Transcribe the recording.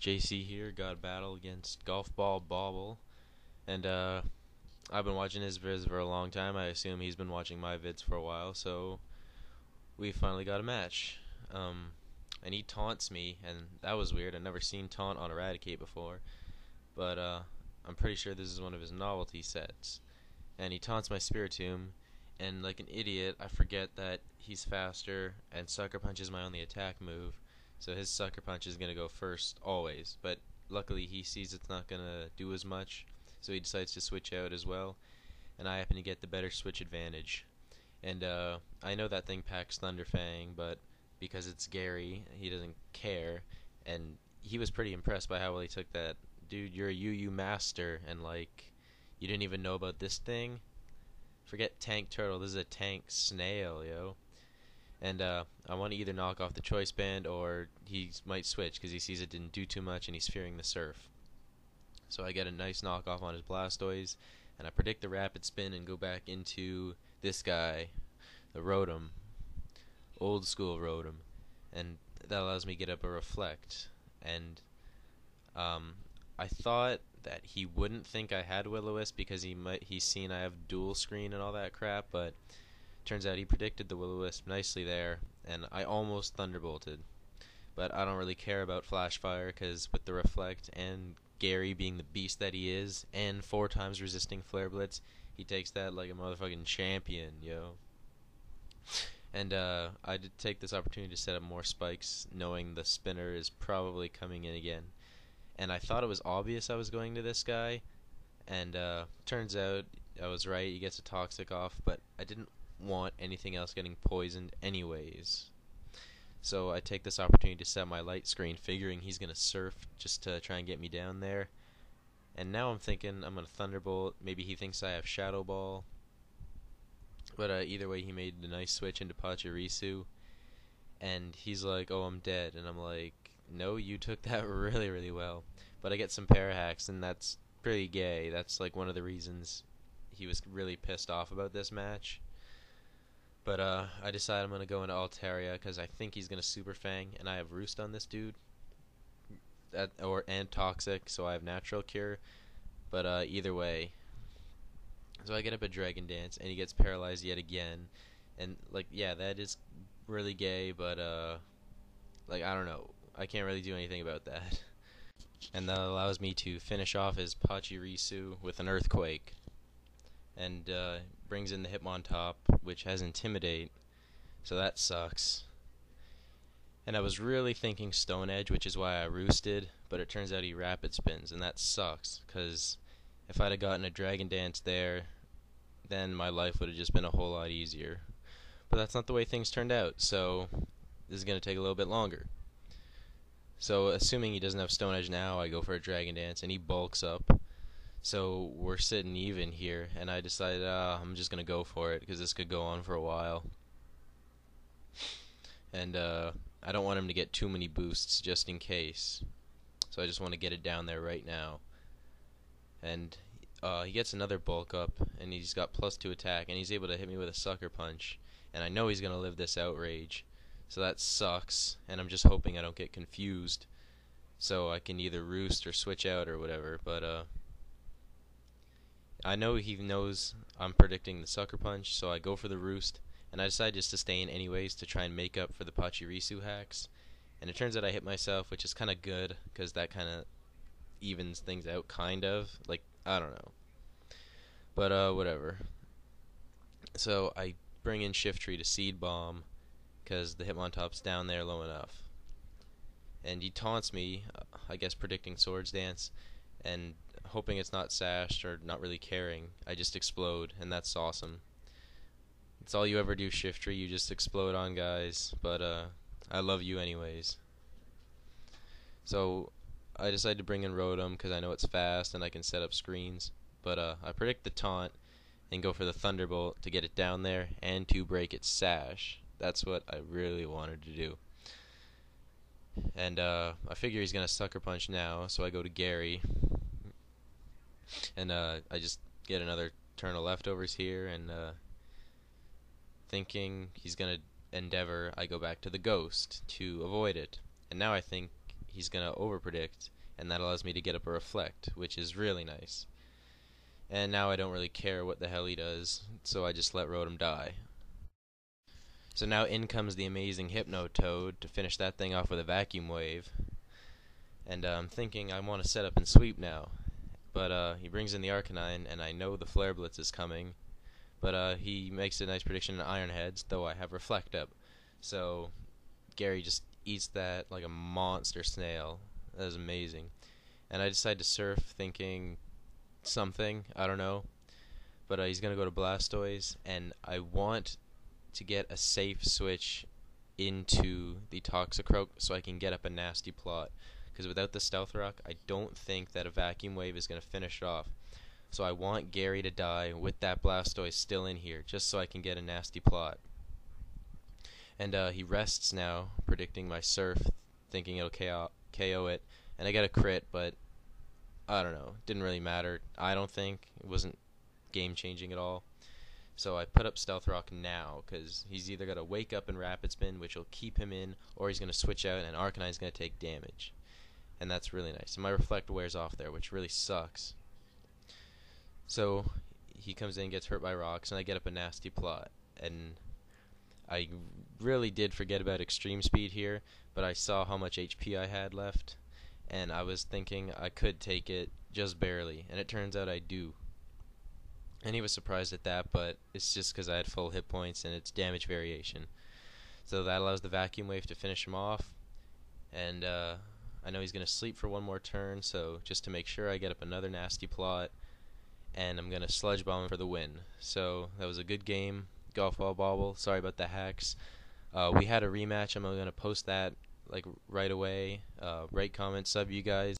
JC here. Got a battle against GolfbalBobbel, and I've been watching his vids for a long time. I assume he's been watching my vids for a while, so we finally got a match. And he taunts me, and that was weird. I've never seen taunt on Eradicate before, but I'm pretty sure this is one of his novelty sets. And he taunts my Spiritomb, and like an idiot, I forget that he's faster, and Sucker Punch is my only attack move. So his Sucker Punch is going to go first, always. But luckily he sees it's not going to do as much, so he decides to switch out as well. And I happen to get the better switch advantage. And I know that thing packs Thunderfang, but because it's Gary, he doesn't care. And he was pretty impressed by how well he took that. Dude, you're a UU master, and like, you didn't even know about this thing? Forget Tank Turtle, this is a Tank Snail, yo. And I want to either knock off the Choice Band, or he might switch because he sees it didn't do too much and he's fearing the Surf. So I get a nice knockoff on his Blastoise, and I predict the Rapid Spin and go back into this guy, the Rotom, old school Rotom, and that allows me to get up a Reflect. And I thought that he wouldn't think I had Will-O-Wisp because he's seen I have dual screen and all that crap, but turns out he predicted the Will-O-Wisp nicely there, and I almost Thunderbolted. But I don't really care about Flash Fire because with the Reflect and Gary being the beast that he is, and 4 times resisting Flare Blitz, he takes that like a motherfucking champion, yo. And I did take this opportunity to set up more spikes, knowing the spinner is probably coming in again. And I thought it was obvious I was going to this guy, and turns out I was right. He gets a Toxic off, but I didn't want anything else getting poisoned anyways. So I take this opportunity to set my light screen, figuring he's going to Surf just to try and get me down there. And now I'm thinking I'm going to Thunderbolt. Maybe he thinks I have Shadow Ball. But either way, he made the nice switch into Pachirisu. And he's like, oh, I'm dead. And I'm like, no, you took that really, really well. But I get some Parahacks, and that's pretty gay. That's like one of the reasons he was really pissed off about this match. But I decide I'm going to go into Altaria because I think he's going to Super Fang, and I have Roost on this dude. And Toxic, so I have Natural Cure. But either way. So I get up a Dragon Dance, and he gets paralyzed yet again. And, like, yeah, that is really gay, but, like, I don't know. I can't really do anything about that. And that allows me to finish off his Pachirisu with an Earthquake. And brings in the Hitmontop, which has Intimidate, so that sucks. And I was really thinking Stone Edge, which is why I roosted, but it turns out he Rapid Spins, and that sucks, because if I'd have gotten a Dragon Dance there, then my life would have just been a whole lot easier. But that's not the way things turned out, so this is going to take a little bit longer. So assuming he doesn't have Stone Edge now, I go for a Dragon Dance, and he bulks up. So we're sitting even here, and I decided I'm just going to go for it because this could go on for a while. And I don't want him to get too many boosts just in case. So I just want to get it down there right now. And he gets another bulk up, and he's got +2 attack, and he's able to hit me with a Sucker Punch. And I know he's going to live this Outrage. So that sucks, and I'm just hoping I don't get confused. So I can either Roost or switch out or whatever, but I know he knows I'm predicting the Sucker Punch, so I go for the Roost, and I decide just to stay in anyways to try and make up for the Pachirisu hacks. And it turns out I hit myself, which is kind of good, because that kind of evens things out, kind of. Like, I don't know. But, whatever. So I bring in Shiftry to Seed Bomb, because the Hitmontop's down there low enough. And he taunts me, I guess predicting Swords Dance, and hoping it's not sashed or not really caring, I just explode, and that's awesome. It's all you ever do, Shiftry, you just explode on guys, but I love you anyways. So I decide to bring in Rotom because I know it's fast and I can set up screens, but I predict the taunt and go for the Thunderbolt to get it down there and to break its sash. That's what I really wanted to do. And I figure he's going to Sucker Punch now, so I go to Gary. And I just get another turn of leftovers here, and thinking he's going to Endeavor, I go back to the Ghost to avoid it. And now I think he's going to overpredict, and that allows me to get up a reflect, which is really nice. And now I don't really care what the hell he does, so I just let Rotom die. So now in comes the amazing Hypnotoad to finish that thing off with a Vacuum Wave. And I'm thinking I want to set up and sweep now. But he brings in the Arcanine, and I know the Flare Blitz is coming. But he makes a nice prediction in Iron Heads, though I have Reflect up. So Gary just eats that like a monster snail. That was amazing. And I decide to surf thinking something, I don't know. But he's going to go to Blastoise, and I want to get a safe switch into the Toxicroak so I can get up a nasty plot. Because without the Stealth Rock, I don't think that a Vacuum Wave is going to finish it off. So I want Gary to die with that Blastoise still in here, just so I can get a nasty plot. And he rests now, predicting my Surf, thinking it'll KO it. And I got a crit, but I don't know. Didn't really matter. I don't think. It wasn't game-changing at all. So I put up Stealth Rock now, because he's either going to wake up and Rapid Spin, which will keep him in, or he's going to switch out, and Arcanine's going to take damage. And that's really nice. And my Reflect wears off there, which really sucks. So he comes in, gets hurt by rocks, and I get up a nasty plot. And I really did forget about Extreme Speed here, but I saw how much HP I had left, and I was thinking I could take it just barely, and it turns out I do. And he was surprised at that, but it's just because I had full hit points and it's damage variation. So that allows the Vacuum Wave to finish him off. And I know he's going to sleep for one more turn, so just to make sure I get up another nasty plot. And I'm going to Sludge Bomb for the win. So that was a good game. GolfbalBobbel, sorry about the hacks. We had a rematch. I'm going to post that like right away. Rate, comment, sub you guys.